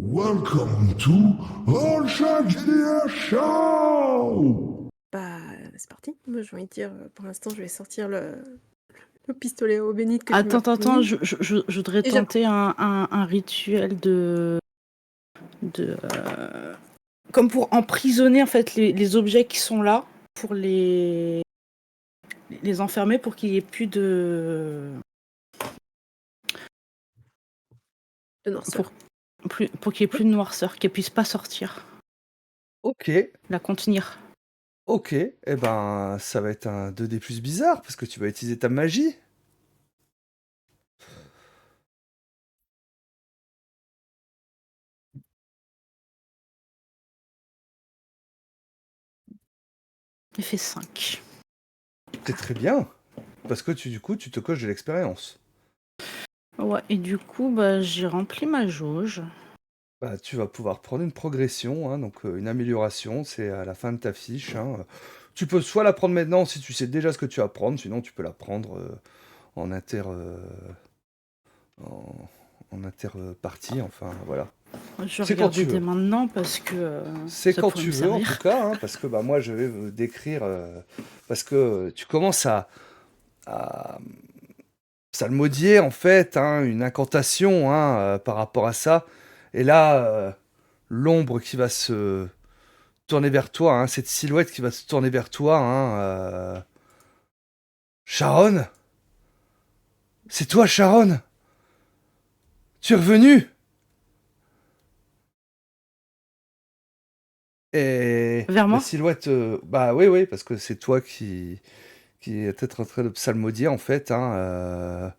Welcome to All Shark GDR Show! Bah, c'est parti. Moi, j'ai envie de dire, pour l'instant, je vais sortir le pistolet à eau bénite que tu m'as Attends, fourni. je voudrais Et tenter un rituel comme pour emprisonner en fait les objets qui sont là, pour les enfermer pour qu'il n'y ait plus de noirceur. pour qu'il n'y ait plus de noirceur, qu'elle puisse pas sortir, Ok, la contenir. ok. Eh ben, ça va être un 2D plus bizarre parce que tu vas utiliser ta magie. Elle fait 5. C'est très bien parce que du coup, tu te coches de l'expérience. Ouais, et du coup, bah, j'ai rempli ma jauge. Bah, tu vas pouvoir prendre une progression, hein, donc une amélioration, c'est à la fin de ta fiche, hein. Tu peux soit la prendre maintenant si tu sais déjà ce que tu vas prendre, sinon tu peux la prendre en en interpartie, enfin voilà. Je vais C'est quand tu regarder veux. dès maintenant parce que C'est ça quand pourrait tu me veux en servir. tout cas, hein, parce que bah, moi je vais décrire, parce que tu commences à psalmodier en fait, hein, une incantation, hein, par rapport à ça. Et là, l'ombre qui va se tourner vers toi, hein, cette silhouette qui va se tourner vers toi, hein, Sharon? C'est toi, Sharon? Tu es revenu? Et Vers la moi? silhouette, bah oui, oui, parce que c'est toi qui est peut-être en train de psalmodier en fait, hein,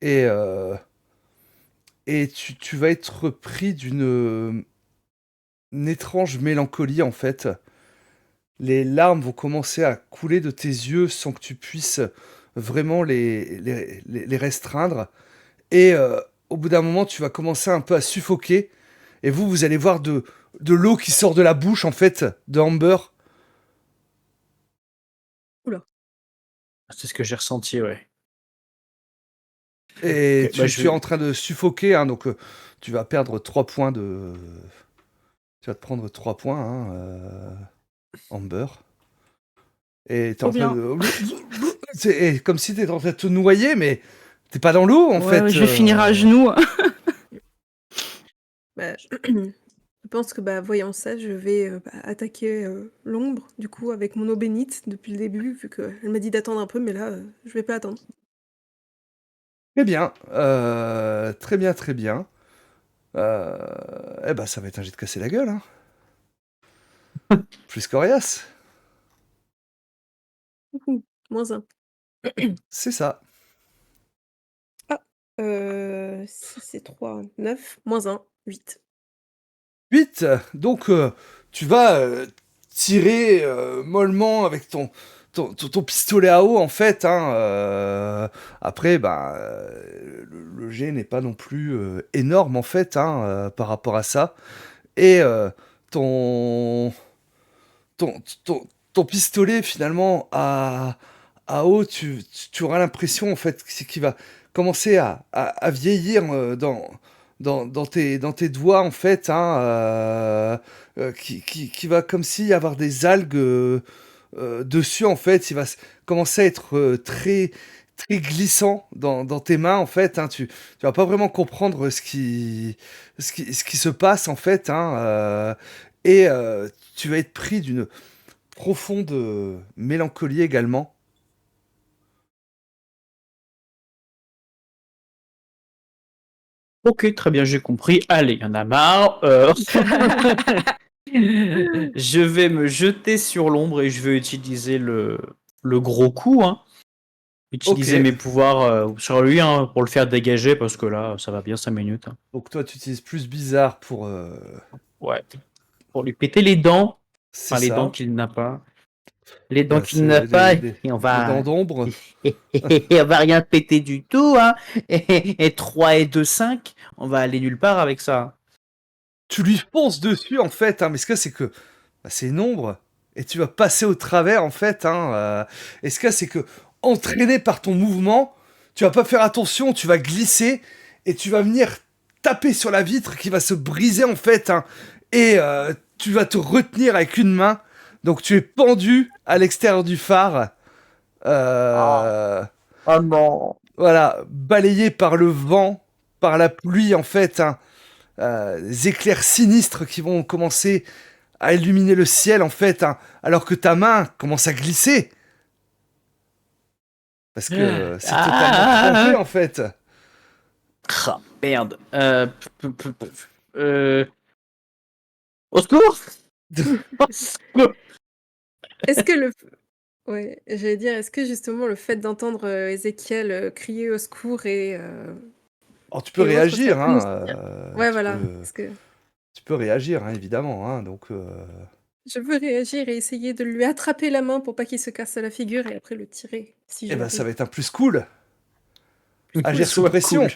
et, euh, et tu vas être pris une étrange mélancolie en fait. Les larmes vont commencer à couler de tes yeux sans que tu puisses vraiment les restreindre. Et au bout d'un moment, tu vas commencer un peu à suffoquer. Et vous allez voir de l'eau qui sort de la bouche en fait de Amber. Oula. C'est ce que j'ai ressenti, ouais. Et Ok, bah, tu es en train de suffoquer, hein, donc tu vas perdre 3 points de... Tu vas te prendre 3 points, hein, Amber. Et t'es en Trop train bien. de... C'est comme si t'étais en train de te noyer, mais t'es pas dans l'eau, en fait. Ouais, je vais finir à genoux. Bah, je pense que, bah, voyant ça, je vais attaquer l'ombre, du coup, avec mon eau bénite depuis le début, vu qu'elle m'a dit d'attendre un peu, mais là, je vais pas attendre. Très bien. Très bien, très bien. Eh ben, ça va être un jet de casser la gueule, hein. Plus coriace. Ouhou, -1. C'est ça. Ah, 6 et 3, 9, -1, 8. 8. Donc, tu vas tirer mollement avec ton pistolet à eau, en fait, hein. Après, bah, le jet n'est pas non plus énorme, en fait, hein, par rapport à ça. Et ton, ton, ton, ton pistolet, finalement, à eau, tu auras l'impression, en fait, qu'il va commencer à vieillir dans tes doigts, en fait, hein, qui va comme s'il y avoir des algues dessus, en fait. Il va commencer à être très, très glissant dans tes mains, en fait, hein. Tu vas pas vraiment comprendre ce qui se passe, en fait, hein, et tu vas être pris d'une profonde mélancolie également. Ok, très bien, j'ai compris. Allez, il y en a marre. Je vais me jeter sur l'ombre et je vais utiliser le gros coup, hein. Utiliser Ok. mes pouvoirs sur lui, hein, pour le faire dégager parce que là, ça va bien 5 minutes, hein. Donc toi, tu utilises plus bizarre pour... Ouais. Pour lui péter les dents. c'est Enfin, les dents ça. qu'il n'a pas. Les dents Bah, qu'il n'a c'est pas, et on les dents va. d'ombre. On va rien péter du tout, hein. Et 3 et 2, 5, on va aller nulle part avec ça. Tu lui fonces dessus, en fait, hein, mais ce que c'est que bah, c'est une ombre, et tu vas passer au travers, en fait, hein, et ce que c'est que, entraîné par ton mouvement, tu vas pas faire attention, tu vas glisser, et tu vas venir taper sur la vitre qui va se briser en fait, hein, et tu vas te retenir avec une main. Donc tu es pendu à l'extérieur du phare. Oh non. Voilà, balayé par le vent, par la pluie en fait, hein, des éclairs sinistres qui vont commencer à illuminer le ciel en fait, hein, alors que ta main commence à glisser. Parce que c'est totalement trempé en fait. Ah, merde. Au secours. Au secours. Est-ce que le ouais, j'allais dire, est-ce que justement le fait d'entendre, Ézéchiel, crier au secours Alors tu peux et autres, ça réagir, peut nous hein, suffire? Ouais, voilà, peux, parce que tu peux réagir, hein, évidemment, hein, donc je veux réagir et essayer de lui attraper la main pour pas qu'il se casse la figure et après le tirer, si eh ben ça j'arrive. va être un plus cool. Plus Agir sous soit pression. cool.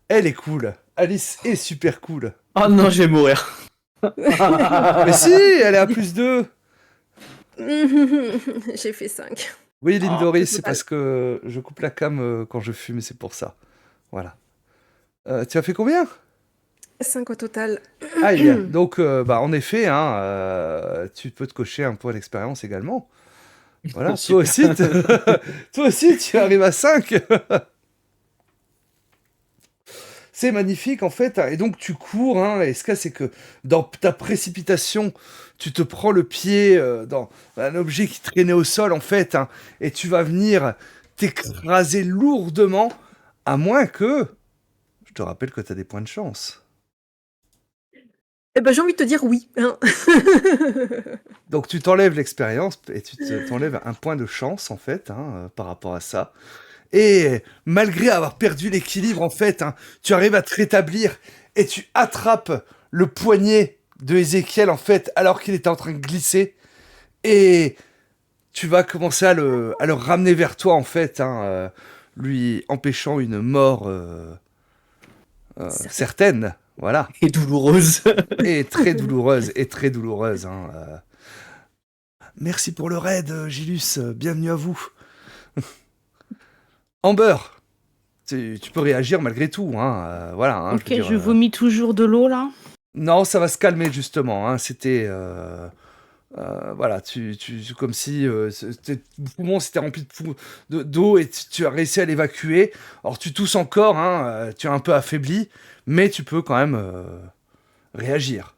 Elle est cool. Alice est super cool. Oh non, je vais mourir. Mais si, elle est à plus 2. J'ai fait 5. Oui, Lindori, Au c'est total. parce que je coupe la cam quand je fume, c'est pour ça. Voilà. Tu as fait combien? 5 au total. Aïe. Donc, bah, en effet, hein, tu peux te cocher un point d'expérience également. Voilà. Toi Super. aussi, toi aussi, tu arrives à 5. C'est magnifique en fait, hein. Et donc tu cours, hein, et ce cas c'est que dans ta précipitation, tu te prends le pied dans un objet qui traînait au sol en fait, hein, et tu vas venir t'écraser lourdement, à moins que... Je te rappelle que tu as des points de chance. Eh ben, j'ai envie de te dire oui, hein. Donc tu t'enlèves l'expérience et t'enlèves un point de chance en fait, hein, par rapport à ça. Et malgré avoir perdu l'équilibre, en fait, hein, tu arrives à te rétablir et tu attrapes le poignet de Ézéchiel, en fait, alors qu'il était en train de glisser. Et tu vas commencer à le ramener vers toi, en fait, hein, lui empêchant une mort certaine. Voilà. Et douloureuse. Et très douloureuse, et très douloureuse. Hein, Merci pour le raid, Gilus. Bienvenue à vous. Amber, tu peux réagir malgré tout, hein, voilà. Hein, Ok, veux dire, je vomis toujours de l'eau là. Non, ça va se calmer justement. Hein, c'était, voilà, comme si tes poumons s'étaient remplis d'eau et tu as réussi à l'évacuer. Alors tu tousses encore, hein, tu es un peu affaibli, mais tu peux quand même réagir.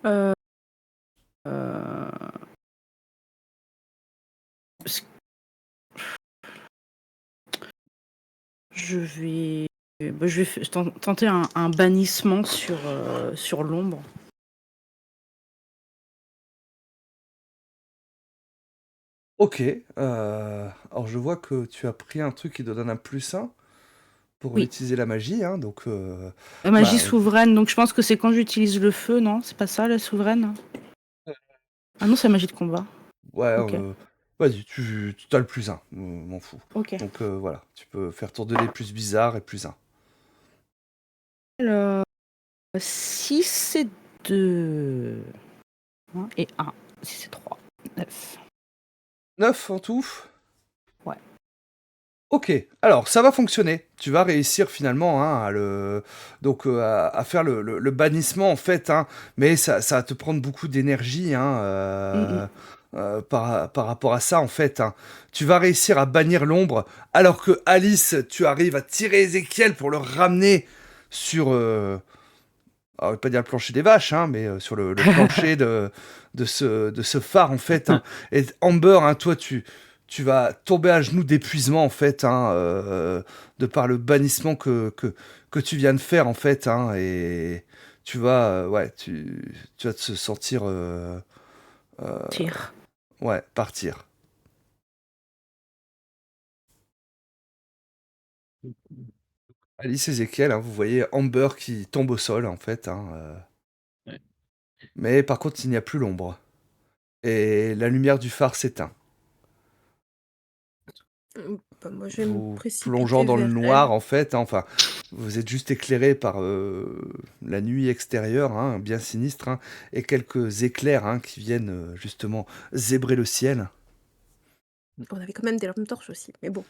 Euh, euh, ce- Je vais, je vais tenter un bannissement sur l'ombre. Ok. Alors je vois que tu as pris un truc qui te donne un +1 pour Oui. utiliser la magie, hein, donc. La magie Bah, souveraine, donc je pense que c'est quand j'utilise le feu, non? C'est pas ça la souveraine? Ah non, c'est la magie de combat. Ouais, Ok. vas-y, tu as le +1, m'en fous. Ok. Donc voilà, tu peux faire tour de dés plus bizarre et +1. Alors, 6 et 2. Et 1. 6 et 3. 9. 9 en tout? Ouais. Ok, alors ça va fonctionner. Tu vas réussir finalement, hein, donc, à faire le bannissement en fait, hein, mais ça va te prendre beaucoup d'énergie, hein, par rapport à ça en fait, hein. Tu vas réussir à bannir l'ombre alors que Alice, tu arrives à tirer Ézéchiel pour le ramener sur, alors, je vais pas dire le plancher des vaches, hein, mais sur le plancher de ce phare en fait, hein. Et Amber, hein, toi tu vas tomber à genoux d'épuisement en fait, hein, de par le bannissement que tu viens de faire en fait, hein, et tu vas, ouais, tu vas te sentir, Tire. ouais, partir. Alice et Ezekiel, hein, vous voyez Amber qui tombe au sol en fait, hein, Ouais. mais par contre il n'y a plus l'ombre et la lumière du phare s'éteint. Bah, moi, je vais me Vous plongeant précipiter dans le vers noir elle. en fait, hein, enfin, vous êtes juste éclairé par la nuit extérieure, hein, bien sinistre, hein, et quelques éclairs, hein, qui viennent justement zébrer le ciel. On avait quand même des lampes torches aussi, mais bon.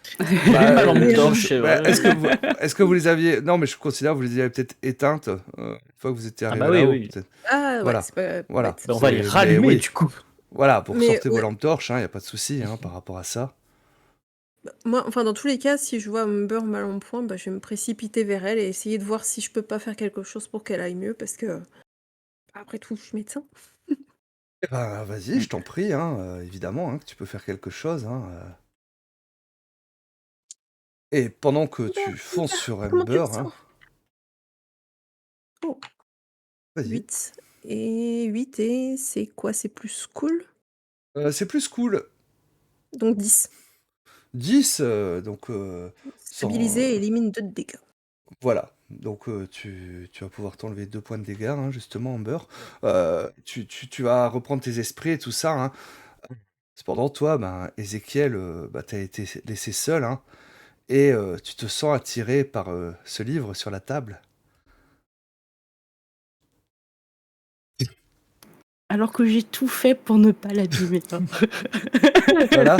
Ma lampe mais, torche, c'est Bah, vrai. est-ce que vous les aviez... Non, mais je considère que vous les avez peut-être éteintes une fois que vous étiez Ah arrivé bah oui, là-haut. oui. Peut-être. Ah ouais, Voilà, c'est pas voilà. bête. Bah, on va les Mais rallumer oui, du coup. voilà, pour Mais sortir vos ouais, lampes torches, il n'y a pas de souci par rapport à ça. moi, enfin, dans tous les cas, si je vois Amber mal en point, bah, je vais me précipiter vers elle et essayer de voir si je peux pas faire quelque chose pour qu'elle aille mieux, parce que, après tout, je suis médecin. Eh ben, vas-y, je t'en prie, évidemment, que tu peux faire quelque chose. Et pendant que tu fonces sur Comment tu te Amber, sens? Oh, vas-y. 8. Et 8 et c'est quoi? C'est plus cool? C'est plus cool. Donc 10. 10, donc sans... Stabilisé et élimine 2 de dégâts. Voilà. Donc tu vas pouvoir t'enlever 2 points de dégâts, justement, Amber. Tu vas reprendre tes esprits et tout ça. Cependant, toi, Ézéchiel, t'as été laissé seul, et tu te sens attiré par ce livre sur la table. Alors que j'ai tout fait pour ne pas l'abîmer. Voilà.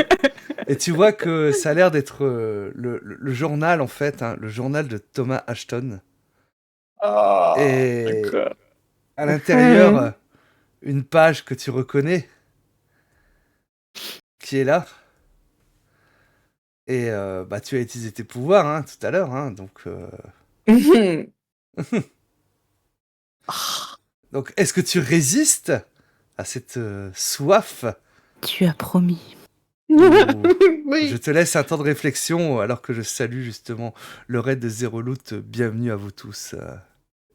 Et tu vois que ça a l'air d'être le journal, en fait, le journal de Thomas Ashton. Ah, Et d'accord. à l'intérieur, une page que tu reconnais, qui est là. Et tu as utilisé tes pouvoirs tout à l'heure, donc... Donc, est-ce que tu résistes à cette soif Tu as promis. ou Oui. je te laisse un temps de réflexion alors que je salue justement le raid de Zero Loot. Bienvenue à vous tous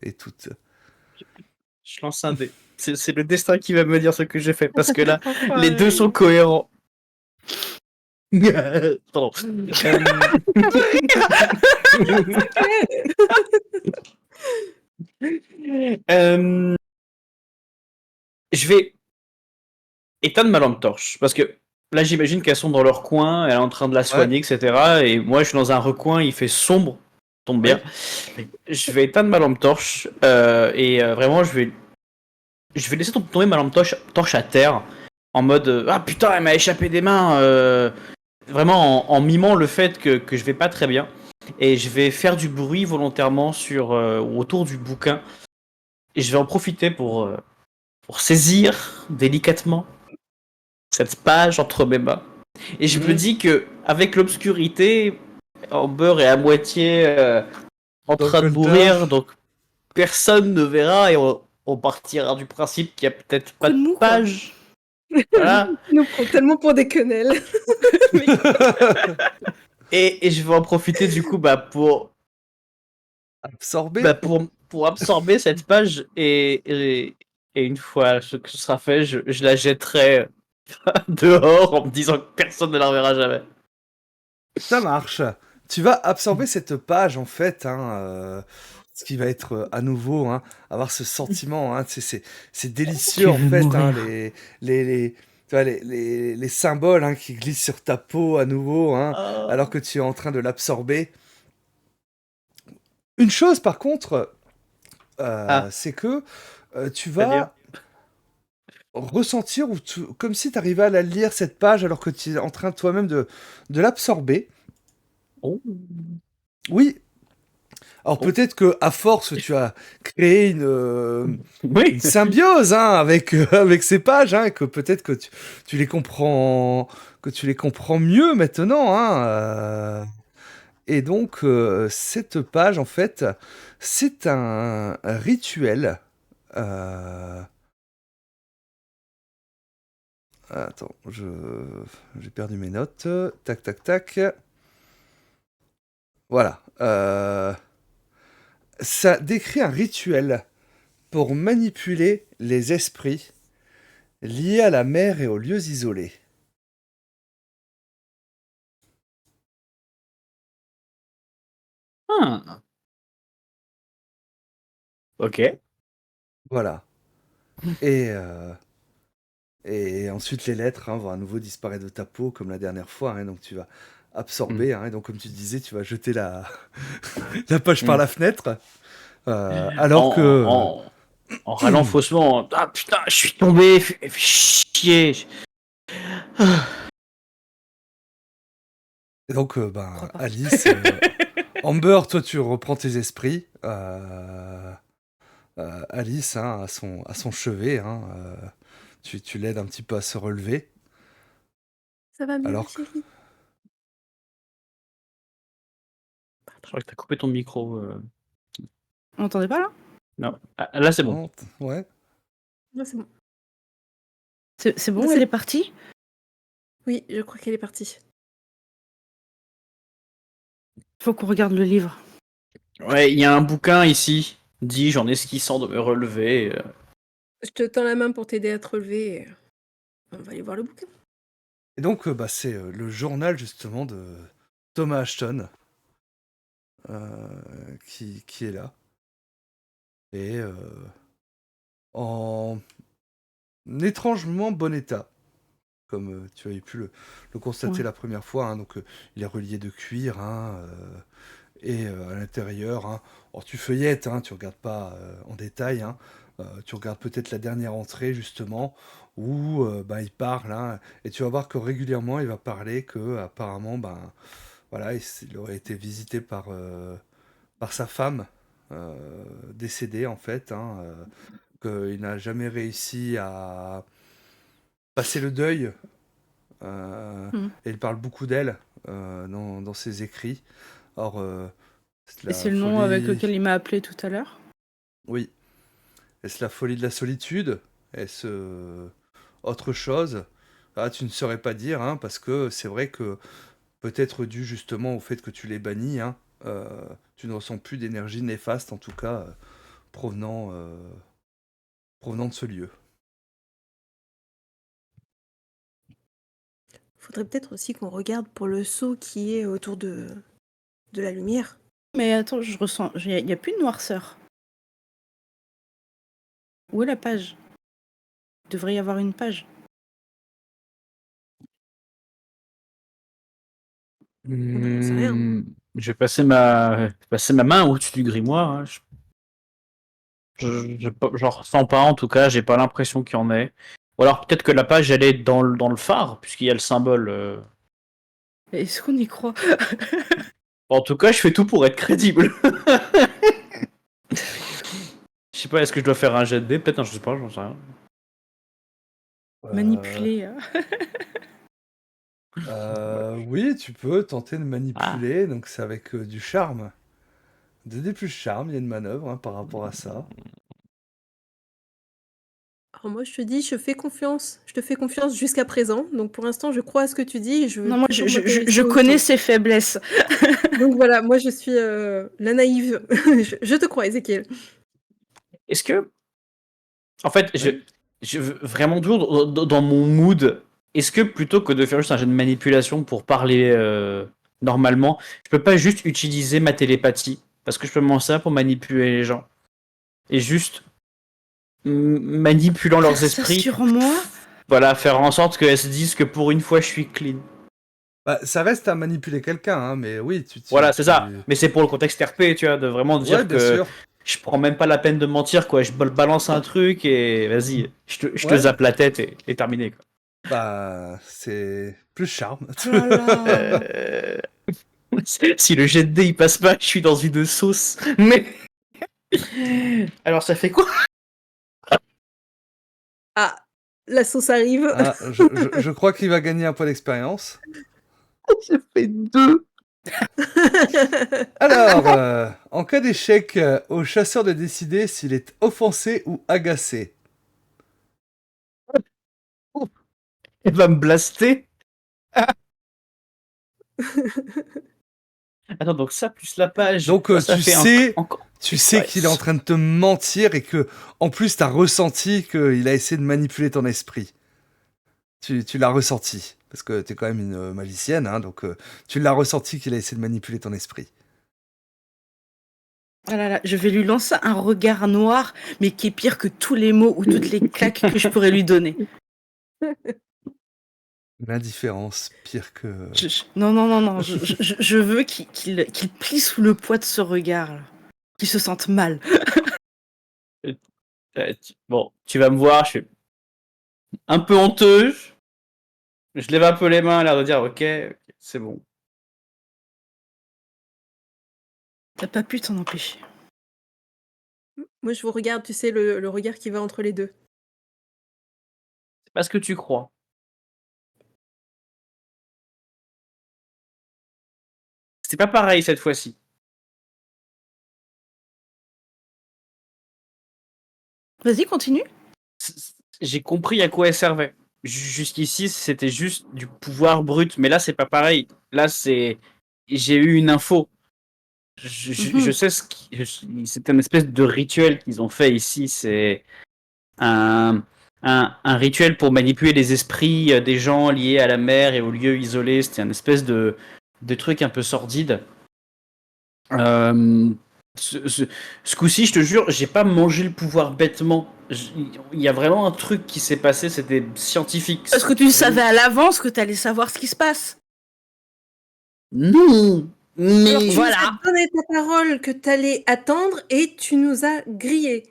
et toutes. Je lance un dé. C'est le destin qui va me dire ce que j'ai fait, parce que là, les deux sont cohérents. Pardon. Euh, je vais éteindre ma lampe torche, parce que là, j'imagine qu'elles sont dans leur coin, elle est en train de la soigner, etc. Et moi, je suis dans un recoin, il fait sombre, tombe bien. Je vais éteindre ma lampe torche, et vraiment, je vais laisser tomber ma lampe torche à terre, en mode ah putain, elle m'a échappé des mains, vraiment en mimant le fait que je vais pas très bien. Et je vais faire du bruit volontairement autour du bouquin. Et je vais en profiter pour saisir délicatement cette page entre mes mains. Et je me dis que avec l'obscurité, Amber est à moitié en Dans le train de coltard. mourir, donc personne ne verra et on partira du principe qu'il y a peut-être pas Coup de mou, de quoi. page. Voilà. Il nous prend tellement pour des quenelles. Et je vais en profiter du coup Absorbé. pour absorber cette page et une fois que ce sera fait, je la jetterai dehors en me disant que personne ne la reverra jamais. Ça marche. Tu vas absorber cette page, en fait, ce qui va être à nouveau, avoir ce sentiment, c'est délicieux, Tu en veux fait, mourir. tu vois, les symboles qui glissent sur ta peau à nouveau, alors que tu es en train de l'absorber. Une chose, par contre, c'est que tu C'est-à-dire vas ressentir, comme si tu arrivais à la lire, cette page, alors que tu es en train toi-même de l'absorber. Oh. Oui. Alors peut-être que à force tu as créé une Oui. symbiose avec ces pages, et que peut-être que tu les comprends mieux maintenant, et donc cette page, en fait, c'est un rituel. Attends, j'ai perdu mes notes. Tac tac tac. Voilà. Ça décrit un rituel pour manipuler les esprits liés à la mer et aux lieux isolés. Ah. Ok. Voilà. Et ensuite, les lettres vont à nouveau disparaître de ta peau comme la dernière fois. Donc, tu vas absorber. Et donc, comme tu disais, tu vas jeter la, la page par la fenêtre. Alors que... En râlant faussement. Ah putain, je suis tombé, fait chier. Et donc, crois pas. Alice, Amber, toi, tu reprends tes esprits. Alice, hein, à son chevet, hein, tu l'aides un petit peu à se relever. Ça va mieux, ma Alors que... chérie? Je crois que t'as coupé ton micro. On m'entendait pas là? Non. Ah, là, c'est bon. Non, ouais. Non, c'est bon. C'est bon, C'est- elle est partie? Oui, je crois qu'elle est partie. Faut qu'on regarde le livre. Ouais, il y a un bouquin ici. Dis-je en esquissant de me relever. Je te tends la main pour t'aider à te relever. Et on va aller voir le bouquin. Et donc, c'est le journal, justement, de Thomas Ashton qui est là. Et en étrangement bon état, comme tu avais pu le constater Ouais. la première fois. Hein. Donc, il est relié de cuir, hein, et à l'intérieur, hein, alors tu feuillettes, hein, tu regardes pas en détail, hein, tu regardes peut-être la dernière entrée justement où il parle, hein, et tu vas voir que régulièrement il va parler que apparemment voilà, il aurait été visité par sa femme décédée en fait, hein, qu'il n'a jamais réussi à passer le deuil, et il parle beaucoup d'elle dans ses écrits. Or, c'est Et c'est la le nom avec folie. lequel il m'a appelé tout à l'heure? Oui. Est-ce la folie de la solitude? Est-ce autre chose? Ah, tu ne saurais pas dire, hein, parce que c'est vrai que peut-être dû justement au fait que tu l'aies banni, hein, tu ne ressens plus d'énergie néfaste, en tout cas, provenant, provenant de ce lieu. Faudrait peut-être aussi qu'on regarde pour le seau qui est autour de la lumière. Mais attends, je ressens. Il y a plus de noirceur. Où est la page? Il devrait y avoir une page. J'en sais rien. Je vais passer ma main au-dessus du grimoire. Hein. J'en ressens pas en tout cas, j'ai pas l'impression qu'il y en ait. Ou alors peut-être que la page elle est dans le phare, puisqu'il y a le symbole. Est-ce qu'on y croit? En tout cas, je fais tout pour être crédible. Je sais pas, est-ce que je dois faire un jet de dés? Peut-être, non, je sais pas, j'en sais rien. Manipuler. Hein. Oui, tu peux tenter de Ah. manipuler, donc c'est avec du charme. 2D plus charme, il y a une manœuvre hein, par rapport à ça. Alors moi, je te dis, je fais confiance. Je te fais confiance jusqu'à présent. Donc pour l'instant, je crois à ce que tu dis et je veux Non, moi, toujours je m'intéresser connais autour. ses faiblesses. Donc voilà, moi je suis la naïve. Je te crois, Ézéchiel. Est-ce que, en fait, Oui. je veux vraiment toujours dans mon mood, est-ce que plutôt que de faire juste un jet de manipulation pour parler normalement, je peux pas juste utiliser ma télépathie? Parce que je peux m'en servir pour manipuler les gens. Et juste manipulant leurs Faire ça esprits, sur moi? voilà, faire en sorte qu'elles se disent que pour une fois je suis clean. Ça reste à manipuler quelqu'un, hein, mais oui, Voilà, c'est ça. Mais c'est pour le contexte RP, tu vois, de vraiment Ouais, dire bien que sûr. je prends même pas la peine de mentir, quoi. Je balance un truc et vas-y, je te Ouais. zappe la tête et terminé, quoi. C'est plus charme. Oh là là. Si le jet de dés il passe pas, je suis dans une sauce. Mais. Alors ça fait quoi? Ah, la sauce arrive. Ah, je crois qu'il va gagner un point d'expérience. Ça fait 2. Alors, en cas d'échec, au chasseur de décider s'il est offensé ou agacé. Elle va me blaster. Attends, donc ça plus la page. Donc, ça tu fait sais, encore. tu sais qu'il est en train de te mentir et que, en plus, t'as ressenti qu'il a essayé de manipuler ton esprit. Tu l'as ressenti. Parce que t'es quand même une magicienne, hein, donc tu l'as ressenti qu'il a essayé de manipuler ton esprit. Oh là là, je vais lui lancer un regard noir, mais qui est pire que tous les mots ou toutes les claques que je pourrais lui donner. L'indifférence, pire que... Non. Je veux qu'il plie sous le poids de ce regard, là. Qu'il se sente mal. Bon, tu vas me voir, je suis un peu honteux. Je lève un peu les mains, l'air de dire ok, c'est bon. T'as pas pu t'en empêcher. Moi, je vous regarde, tu sais, le regard qui va entre les deux. C'est pas ce que tu crois. C'est pas pareil cette fois-ci. Vas-y, continue. J'ai compris à quoi elle servait. Jusqu'ici, c'était juste du pouvoir brut, mais là, c'est pas pareil. Là, j'ai eu une info. Je sais c'est une espèce de rituel qu'ils ont fait ici. C'est un, un rituel pour manipuler les esprits des gens liés à la mer et aux lieux isolés. C'était un espèce de truc un peu sordide. Euh, ce coup-ci, je te jure, j'ai pas mangé le pouvoir bêtement. Il y a vraiment un truc qui s'est passé, c'était scientifique. Parce que tu savais à l'avance que t'allais savoir ce qui se passe. Non, mais Alors, tu voilà. nous as donné ta parole que t'allais attendre et tu nous as grillés.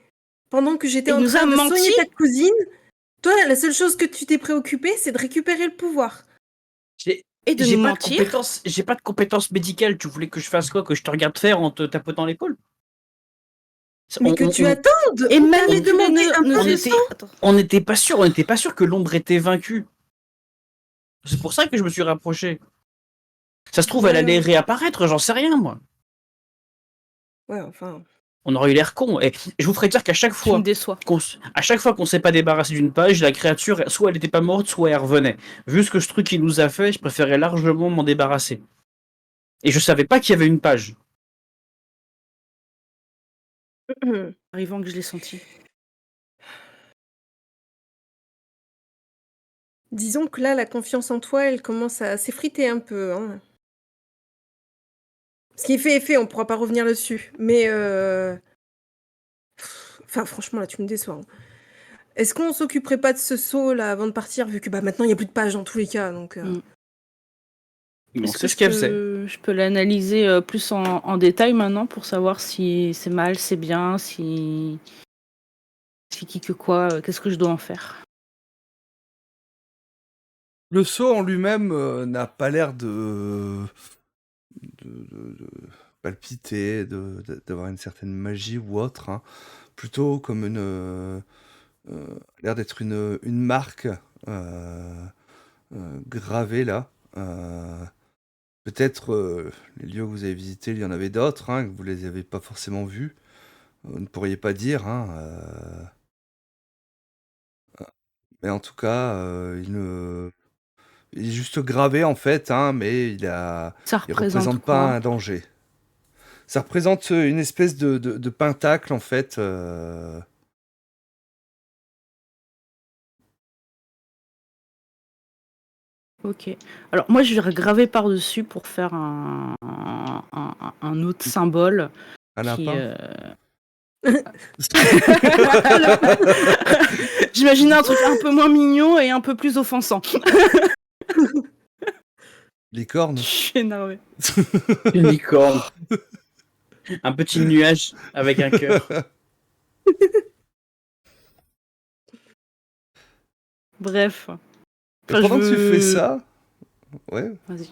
Pendant que j'étais Et en nous train a de menti. soigner ta cousine, toi, la seule chose que tu t'es préoccupée, c'est de récupérer le pouvoir. j'ai Et de j'ai nous pas mentir. j'ai pas de compétences médicales. Tu voulais que je fasse quoi? Que je te regarde faire en te tapotant l'épaule? Mais que tu attendes. Et on même t'avait demandé un nous peu de était... temps. Attends. on n'était pas sûr que l'ombre était vaincue. C'est pour ça que je me suis rapproché. Ça se trouve, elle Ouais, allait réapparaître, j'en sais rien, moi. ouais, enfin. On aurait eu l'air con. Et je vous ferai dire qu'à chaque Tu fois me déçois. à chaque fois qu'on s'est pas débarrassé d'une page, la créature, soit elle était pas morte, soit elle revenait. Vu ce que ce truc qu'il nous a fait, je préférais largement m'en débarrasser. Et je savais pas qu'il y avait une page. Arrivant que je l'ai senti. Disons que là, la confiance en toi, elle commence à s'effriter un peu. Hein. Ce qui est fait est fait, on pourra pas revenir dessus. Mais enfin, franchement, là, tu me déçois. Hein. Est-ce qu'on s'occuperait pas de ce saut là avant de partir, vu que bah maintenant il y a plus de pages dans tous les cas, donc. On Est-ce sait que ce qu'elle faisait. je peux l'analyser plus en détail maintenant pour savoir si c'est mal, c'est bien, si qui que quoi, qu'est-ce que je dois en faire? Le sceau en lui-même n'a pas l'air de palpiter, d'avoir une certaine magie ou autre. Hein. Plutôt comme l'air d'être une marque gravée là. Peut-être les lieux que vous avez visités, il y en avait d'autres, hein, que vous les avez pas forcément vus. Vous ne pourriez pas dire. Hein, mais en tout cas, il est juste gravé en fait, hein, mais Ça il représente représente pas quoi? un danger. Ça représente une espèce de pentacle en fait. Ok. Alors moi je vais graver par-dessus pour faire un autre symbole Un qui... lapin. J'imaginais un truc un peu moins mignon et un peu plus offensant. Licorne. Je suis énervée. Une licorne. Un petit nuage avec un cœur. Bref. Et Enfin, pendant que tu fais ça, ouais, Vas-y.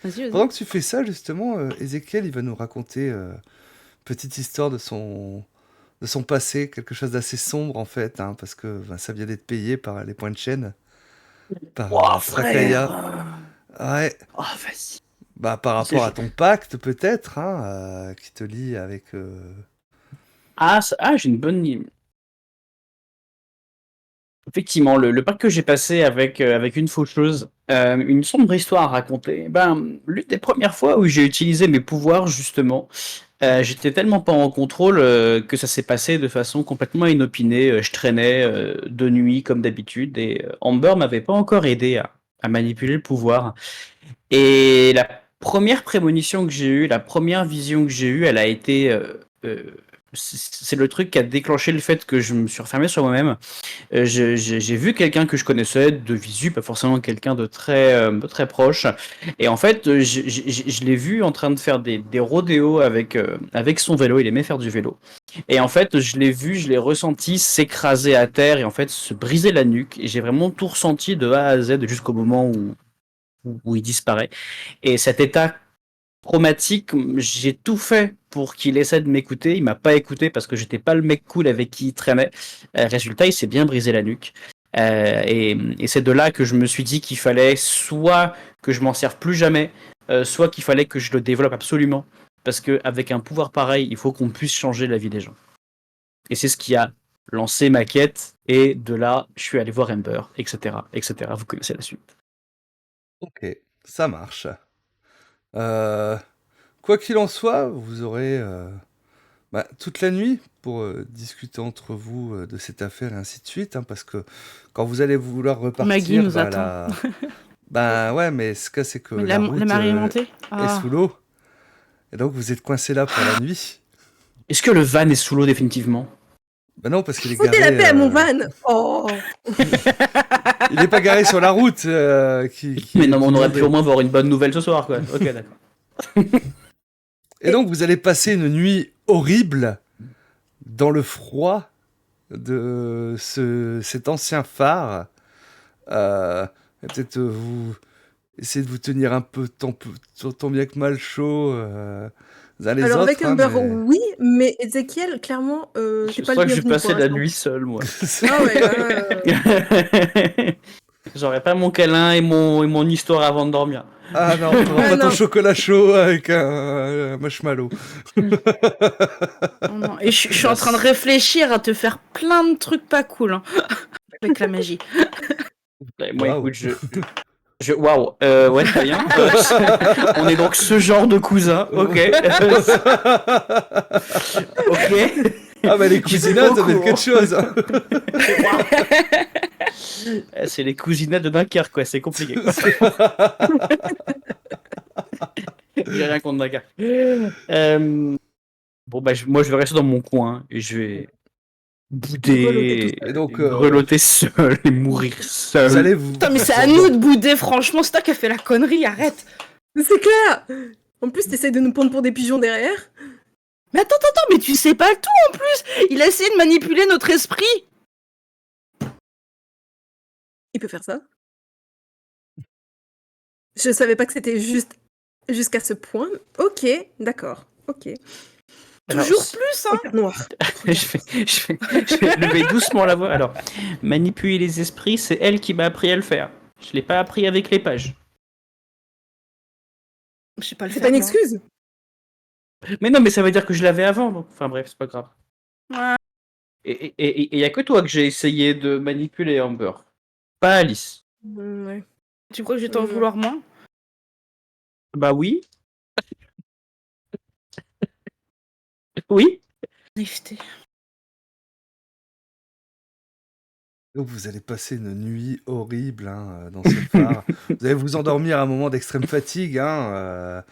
vas-y. Pendant que tu fais ça, justement, Ézéchiel, il va nous raconter petite histoire de son passé, quelque chose d'assez sombre en fait, hein, parce que ça vient d'être payé par les points de chaîne, par Ouah, Frakaya. frère. Ouais. Oh, vas-y. Bah par rapport à ton pacte peut-être, hein, qui te lie avec. J'ai une bonne idée. Effectivement, le pacte que j'ai passé avec une faucheuse, une sombre histoire à raconter. L'une des premières fois où j'ai utilisé mes pouvoirs, justement, j'étais tellement pas en contrôle que ça s'est passé de façon complètement inopinée. Je traînais de nuit comme d'habitude et Amber m'avait pas encore aidé à manipuler le pouvoir. Et la première prémonition que j'ai eue, la première vision que j'ai eue, elle a été... c'est le truc qui a déclenché le fait que je me suis refermé sur moi-même. J'ai vu quelqu'un que je connaissais de visu, pas forcément quelqu'un de très proche. Et en fait, je l'ai vu en train de faire des rodéos avec son vélo. Il aimait faire du vélo. Et en fait, je l'ai vu, je l'ai ressenti s'écraser à terre et en fait se briser la nuque. Et j'ai vraiment tout ressenti de A à Z jusqu'au moment où il disparaît. Et cet état traumatique. J'ai tout fait pour qu'il essaie de m'écouter. Il m'a pas écouté parce que j'étais pas le mec cool avec qui il traînait. Résultat, il s'est bien brisé la nuque. Et c'est de là que je me suis dit qu'il fallait soit que je m'en serve plus jamais, soit qu'il fallait que je le développe absolument. Parce qu'avec un pouvoir pareil, il faut qu'on puisse changer la vie des gens. Et c'est ce qui a lancé ma quête. Et de là, je suis allé voir Ember, etc., etc. Vous connaissez la suite. Ok, ça marche. Quoi qu'il en soit, vous aurez toute la nuit pour discuter entre vous de cette affaire et ainsi de suite, hein, parce que quand vous allez vouloir repartir, Maggie nous attend. ouais, mais ce cas c'est que Mais la route la marée est montée. est Ah. sous l'eau, et donc vous êtes coincé là pour la nuit. Est-ce que le van est sous l'eau définitivement? Bah non, parce qu'il est Foutez garé. la paix à mon van. Oh. Il n'est pas garé sur la route. Mais non, mais on aurait qui- pu au moins voir une bonne nouvelle ce soir, quoi. Ok, d'accord. Et donc vous allez passer une nuit horrible dans le froid de cet ancien phare. Et peut-être vous essayez de vous tenir un peu tant bien que mal chaud les uns les Alors autres. avec Humber, mais... oui, mais Ezekiel, clairement, Je c'est pas crois le que je vais bienvenu passer pour la l'instant. nuit seul, moi. Ah ouais, J'aurais pas mon câlin et mon histoire avant de dormir. Ah non, tu Ah pas ton non. chocolat chaud avec un marshmallow. Non, non. Et je suis en train de réfléchir à te faire plein de trucs pas cool hein, avec la magie. Moi, Waouh. écoute, waouh, ouais, très bien. On est donc ce genre de cousin, ok. Ok. Ah bah les J'étais cousinats, pas au ça doit être courant. quelque chose. Hein. C'est les cousinats de Dunkerque, quoi, c'est compliqué. Quoi. J'ai rien contre Dunkerque. Bon, bah, moi, je vais rester dans mon coin et je vais bouder, Grelotter Et donc, grelotter seul et mourir seul. vous allez vous... Putain, mais c'est à nous de bouder, franchement, c'est toi qui as fait la connerie, arrête. Mais c'est clair. En plus, t'essayes de nous prendre pour des pigeons derrière. Mais attends, mais tu sais pas le tout en plus. Il a essayé de manipuler notre esprit. Il peut faire ça. Je savais pas que c'était juste jusqu'à ce point. Ok, d'accord. Ok. Alors, Toujours plus, hein. Hyper noir. je vais lever doucement la voix. Alors, manipuler les esprits, c'est elle qui m'a appris à le faire. Je l'ai pas appris avec les pages. Je sais pas le C'est faire. pas une moi. excuse. Mais non, mais ça veut dire que je l'avais avant. Donc... Enfin bref, c'est pas grave. Ouais. Et y a que toi que j'ai essayé de manipuler, Amber. Pas Alice. Ouais. Tu crois que je vais t'en vouloir moins? Bah oui. Oui. Naïveté. Donc vous allez passer une nuit horrible hein, dans ce phare. Vous allez vous endormir à un moment d'extrême fatigue. Hein,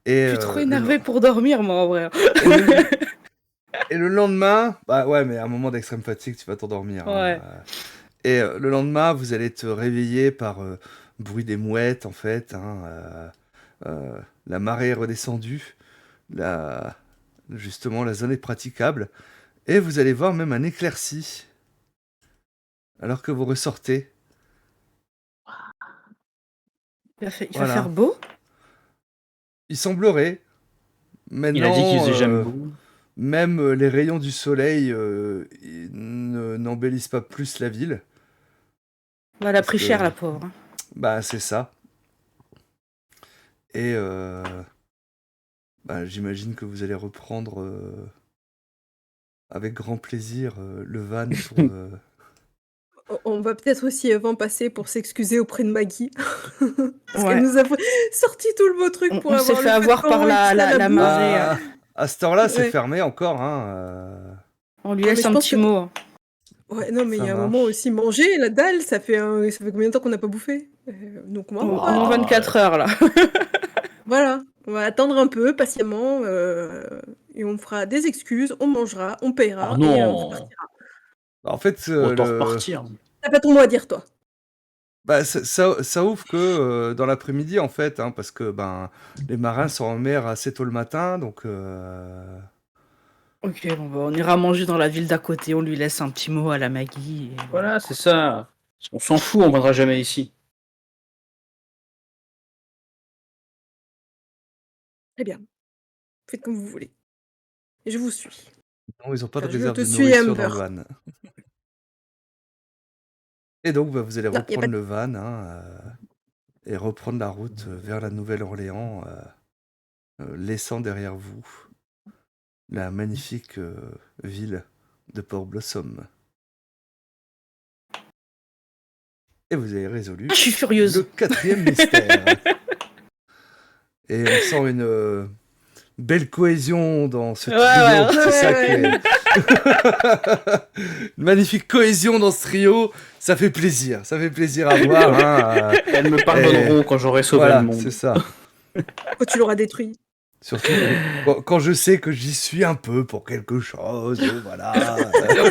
et, Je suis trop énervé pour dormir, moi, en vrai. et le lendemain, bah ouais, mais à un moment d'extrême fatigue, tu vas t'endormir. Ouais. Hein, et le lendemain, vous allez te réveiller par bruit des mouettes, en fait. Hein, la marée est redescendue. Justement, la zone est praticable. Et vous allez voir même un éclairci. Alors que vous ressortez. Il va Voilà. faire beau. Il semblerait. Maintenant, Il a dit qu'il faisait jamais beau. même les rayons du soleil n'embellissent pas plus la ville. Bah, elle a Parce pris que- cher, la pauvre. hein. Bah, c'est ça. Et j'imagine que vous allez reprendre avec grand plaisir le van pour. On va peut-être aussi avant passer pour s'excuser auprès de Maggie. Parce Ouais. qu'elle nous a sorti tout le beau truc pour On avoir s'est le fait avoir pétard par et la- tout ça, la- la bouffe. marée. À cette heure-là, c'est Ouais. fermé encore. Hein, On lui Ah, laisse mais je un pense petit que- mot. hein. Ouais, non, mais il Ça y a un marche. moment aussi manger, la dalle, ça fait combien de temps qu'on n'a pas bouffé Donc moi, Au on va moins 24 heures, là. Voilà, on va attendre un peu patiemment et on fera des excuses, on mangera, on paiera Oh et non. on repartira. En fait, Autant repartir. T'as pas ton mot à dire, toi. ça ouvre que dans l'après-midi, en fait, hein, parce que les marins sont en mer assez tôt le matin, donc. Ok, bon, bah, on ira manger dans la ville d'à côté. On lui laisse un petit mot à la Maggie. et Voilà, c'est ça. On s'en fout, on viendra jamais ici. Très bien. Faites comme vous voulez. Et je vous suis. Non, ils ont pas de Enfin, je réserve te de suis, nourriture dans le Amber. van. Et donc, bah, vous allez Non, y a pas reprendre de... le van et reprendre la route vers la Nouvelle-Orléans, laissant derrière vous la magnifique ville de Port Blossom. Et vous avez résolu Je suis le furieuse. 4e mystère. Et on sent une belle cohésion dans ce trio. Ouais. C'est ça Ouais. qui est... Une magnifique cohésion dans ce trio. Ça fait plaisir à voir. Hein. Elles me pardonneront quand j'aurai sauvé Voilà, le monde. c'est ça. Quand tu l'auras détruit. Surtout quand je sais que j'y suis un peu pour quelque chose, voilà.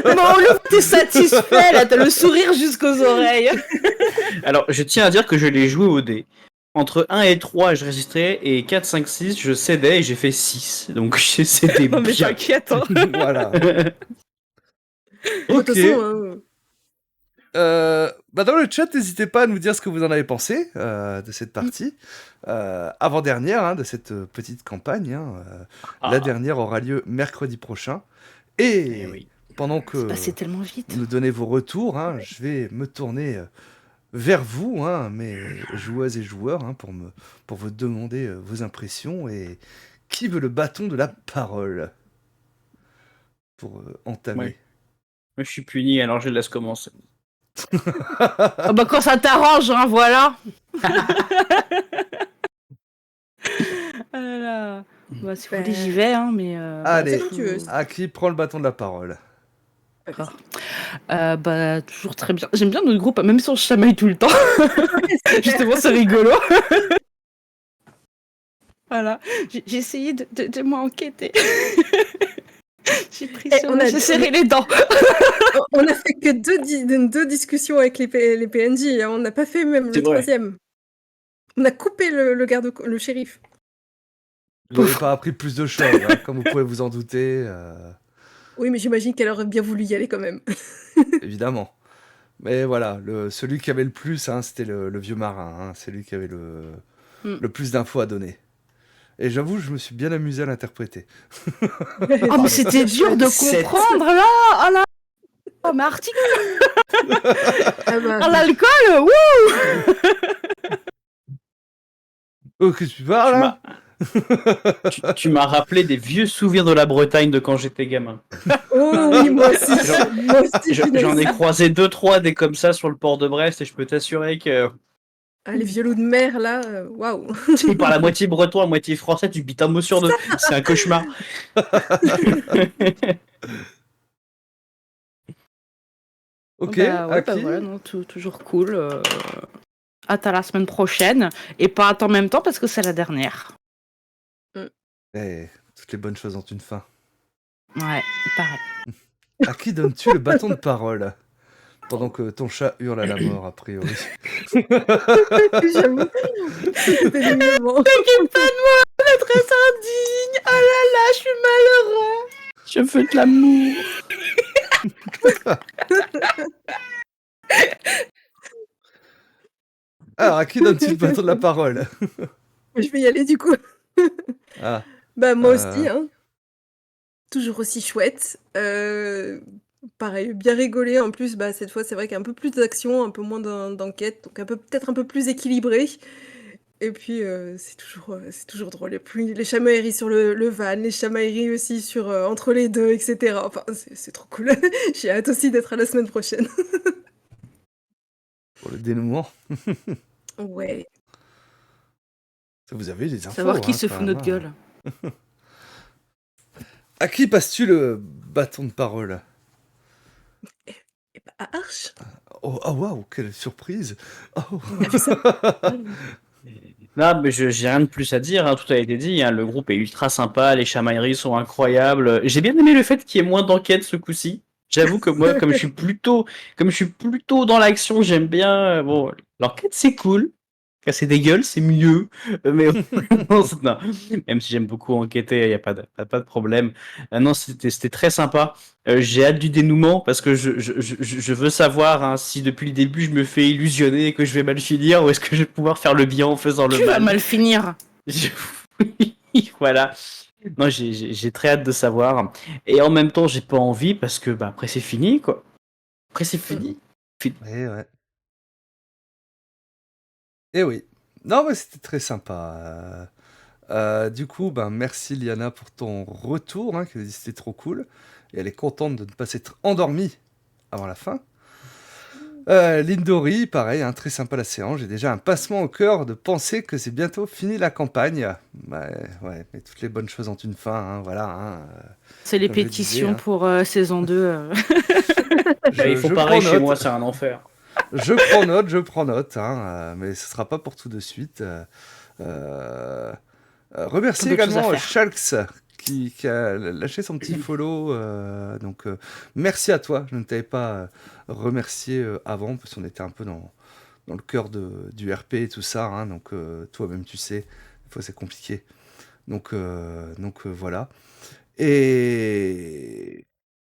Bon, Luc, t'es satisfait, là, t'as le sourire jusqu'aux oreilles. Alors, je tiens à dire que je l'ai joué au dé. Entre 1 et 3, je résistais, et 4, 5, 6, je cédais et j'ai fait 6. Donc j'ai cédé Non, mais bien. t'inquiète, hein. Voilà. De toute Ok. façon, Bah dans le chat, n'hésitez pas à nous dire ce que vous en avez pensé de cette partie. Avant-dernière de cette petite campagne. La dernière aura lieu mercredi prochain. Et Eh oui. pendant C'est que passé tellement vite. vous nous donnez vos retours, je vais me tourner vers vous, mes joueuses et joueurs, pour vous demander vos impressions. Et qui veut le bâton de la parole pour entamer? Ouais. Moi, je suis puni, alors je laisse commencer. Ah bah quand ça t'arrange, hein, voilà. Ah là là. Bah, si vous voulez, j'y vais, hein, mais... Allez, c'est tueuse. à qui prend le bâton de la parole? bah, toujours très bien. J'aime bien notre groupe, même si on se chamaille tout le temps. Justement, c'est rigolo. Voilà. J'ai essayé de m'enquêter. J'ai pris Eh, sur on moi, a- j'ai serré les dents. On a fait que deux discussions avec les PNJ. Hein. On n'a pas fait même C'est le vrai. troisième. On a coupé le shérif. Vous n'avez pas appris plus de choses, comme vous pouvez vous en douter, Oui, mais j'imagine qu'elle aurait bien voulu y aller quand même. évidemment. Mais voilà, celui qui avait le plus, c'était le vieux marin. C'est lui qui avait le plus d'infos à donner. Et j'avoue, je me suis bien amusé à l'interpréter. Oh, mais c'était dur de Sept. comprendre, là. Oh là. Oh, mais Arctic, Ah bah, oh, l'alcool, wouh. Oh, que tu parles, Tu là Tu m'as rappelé des vieux souvenirs de la Bretagne de quand j'étais gamin. oh oui, moi aussi. Moi aussi, J'en ai croisé 2-3 des comme ça sur le port de Brest et je peux t'assurer que Ah, les vieux loups de mer, là, waouh. tu parles à moitié breton, à moitié français, tu bites un mot sur deux. C'est un cauchemar. Ok, Bah, à ouais, bah qui voilà, non, toujours cool. Hâte à la semaine prochaine. Et pas hâte en même temps parce que c'est la dernière. Toutes les bonnes choses ont une fin. Ouais, pareil. À qui donnes-tu le bâton de parole pendant que ton chat hurle à la mort, a priori? J'avoue. C'était des moments. T'inquiète pas de moi, on est très indigne. Oh là là, je suis malheureux. Je veux de l'amour. Alors, à qui donnes-tu le bâton de la parole? Je vais y aller du coup. Ah, Bah moi aussi, hein. Toujours aussi chouette. Pareil, bien rigolé. En plus, bah, cette fois, c'est vrai qu'il y a un peu plus d'action, un peu moins d'enquête, donc peut-être un peu plus équilibré. Et puis, c'est toujours drôle. Et puis, les chamailleries sur le van, les chamailleries aussi sur, entre les deux, etc. Enfin, c'est trop cool. J'ai hâte aussi d'être à la semaine prochaine. pour le dénouement. Ouais. Vous avez des infos. Savoir qui se quand fout même, notre gueule. À qui passes-tu le bâton de parole? Et bah, à Arche. Oh, waouh, quelle surprise! Oh. Non, mais j'ai rien de plus à dire, tout a été dit. Le groupe est ultra sympa, les chamailleries sont incroyables. J'ai bien aimé le fait qu'il y ait moins d'enquêtes ce coup-ci. J'avoue que moi, comme je suis plutôt dans l'action, j'aime bien. Bon, l'enquête c'est cool. Casser des gueules, c'est mieux. Mais non, même si j'aime beaucoup enquêter, il n'y a pas de problème. Non, c'était très sympa. J'ai hâte du dénouement parce que je veux savoir si depuis le début je me fais illusionner et que je vais mal finir ou est-ce que je vais pouvoir faire le bien en faisant le Tu vas mal. mal finir. Oui. Voilà. Non, j'ai très hâte de savoir. Et en même temps, j'ai pas envie parce que bah, après c'est fini, quoi. Après c'est fini. Ouais. Et oui. Non, mais c'était très sympa. Du coup, ben, merci Liana pour ton retour, hein, qui a dit que c'était trop cool. Et elle est contente de ne pas s'être endormie avant la fin. Lindori, pareil, hein, très sympa la séance. J'ai déjà un pincement au cœur de penser que c'est bientôt fini la campagne. Ouais, mais toutes les bonnes choses ont une fin, hein, voilà. Hein, C'est les comme je pétitions disais, hein. pour saison 2. Il faut je pareil prends chez note. moi, c'est un enfer. Je prends note, hein, mais ce sera pas pour tout de suite. Remercier D'autres choses à également faire. Shalks qui a lâché son petit follow. Donc, merci à toi. Je ne t'avais pas remercié avant parce qu'on était un peu dans le cœur du RP et tout ça. Hein, donc, toi-même, tu sais, des fois c'est compliqué. Donc, voilà. Et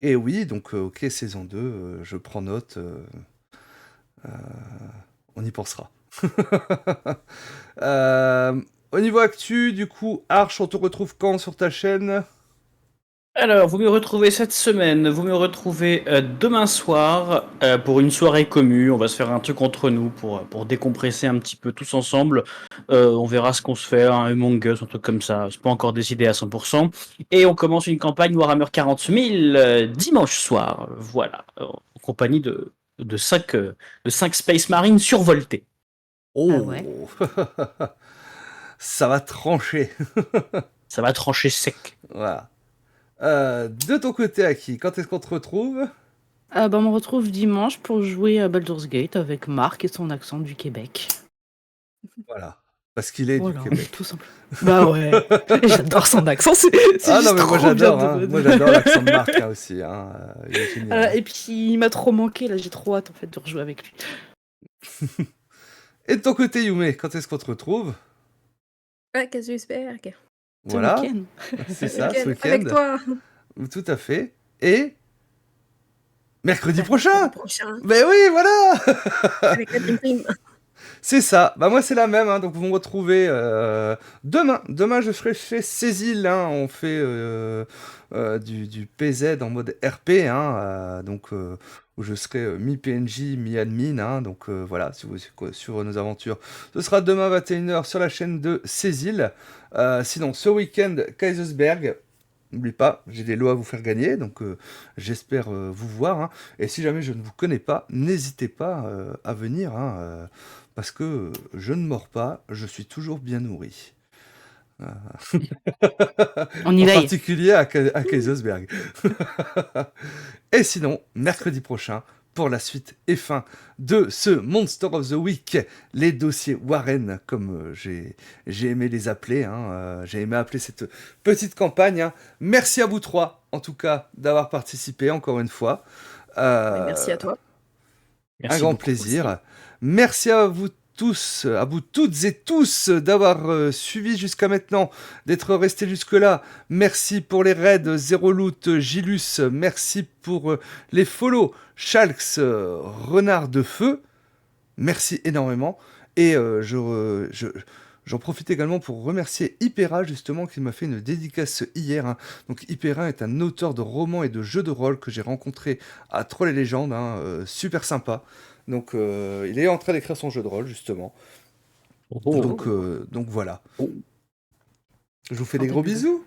oui, donc, ok, saison 2, je prends note. On y pensera. Au niveau actu, du coup, Arch, on te retrouve quand sur ta chaîne? Alors, vous me retrouvez cette semaine, vous me retrouvez demain soir pour une soirée commune. On va se faire un truc entre nous pour décompresser un petit peu tous ensemble. On verra ce qu'on se fait, un Among Us, un truc comme ça. C'est pas encore décidé à 100%. Et on commence une campagne Warhammer 40 000 dimanche soir. Voilà, en compagnie de 5 Space Marines survoltés. Oh, Ah ouais. ça va trancher. Ça va trancher sec. Voilà. De ton côté, Aki, quand est-ce qu'on te retrouve? On me retrouve dimanche pour jouer à Baldur's Gate avec Marc et son accent du Québec. Voilà. Parce qu'il est Voilà, du Québec. tout simplement. Bah ouais, j'adore son accent, c'est Ah juste non, mais moi trop j'adore, bien hein. Moi j'adore l'accent de Marc hein, aussi. Hein. Il est génial. Et puis il m'a trop manqué, là j'ai trop hâte en fait de rejouer avec lui. Et de ton côté, Yume, quand est-ce qu'on te retrouve? Ouais, Casusberg. Ce Voilà, week-end. c'est ça, ce week-end. Avec toi. Tout à fait. Et mercredi Bah, prochain. mercredi prochain. Ben oui, voilà. Avec la Dream Team. C'est ça. Bah moi c'est la même. Hein. Donc vous me retrouvez demain. Demain je serai chez Cécile. Hein. On fait du PZ en mode RP. Hein. Donc où je serai mi-PNJ, mi-admin. Hein. Donc voilà, si vous suivre nos aventures. Ce sera demain 21h sur la chaîne de Cécile. Sinon ce week-end Kaisersberg. N'oublie pas, j'ai des lots à vous faire gagner, donc j'espère vous voir. Hein. Et si jamais je ne vous connais pas, n'hésitez pas à venir, hein, parce que je ne mords pas, je suis toujours bien nourri. On y En veille. particulier à Kaisersberg. Et sinon, mercredi prochain, pour la suite et fin de ce Monster of the Week, les dossiers Warren, comme j'ai aimé les appeler, hein, j'ai aimé appeler cette petite campagne. Hein. Merci à vous trois, en tout cas, d'avoir participé encore une fois. Merci à toi. Merci Un grand beaucoup. plaisir. Merci à vous tous, à vous toutes et tous d'avoir suivi jusqu'à maintenant, d'être restés jusque-là. Merci pour les raids Zero Loot, Gilus. Merci pour les follow, Shalks, Renard de Feu. Merci énormément. Et j'en profite également pour remercier Hypera, justement, qui m'a fait une dédicace hier. Hein. Donc Hypera est un auteur de romans et de jeux de rôle que j'ai rencontré à Troll et Légendes. Hein, super sympa. Donc il est en train d'écrire son jeu de rôle, justement. Oh. Donc voilà. Oh. Je vous fais des gros bisous.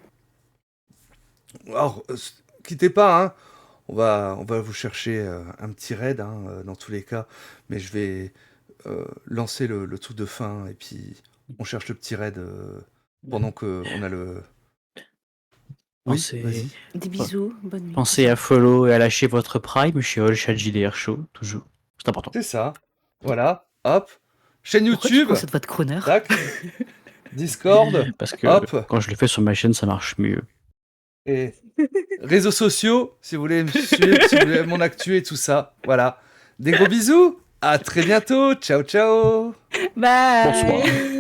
Alors, quittez pas, hein. On va vous chercher un petit raid, hein, dans tous les cas. Mais je vais lancer le truc de fin, et puis on cherche le petit raid pendant qu'on a le... Oui, Pensez- vas-y. Des bisous, bonne nuit. Pensez à follow et à lâcher votre prime chez AllChatJDR Show, toujours. C'est important. C'est ça. Voilà. Hop. Chaîne Pourquoi tu YouTube. prends cette voix de crooner? Tac. Discord. Parce que Hop. quand je le fais sur ma chaîne, ça marche mieux. Et réseaux sociaux, si vous voulez me suivre, si vous voulez mon actu et tout ça. Voilà. Des gros bisous. À très bientôt. Ciao, ciao. Bye. Bonsoir.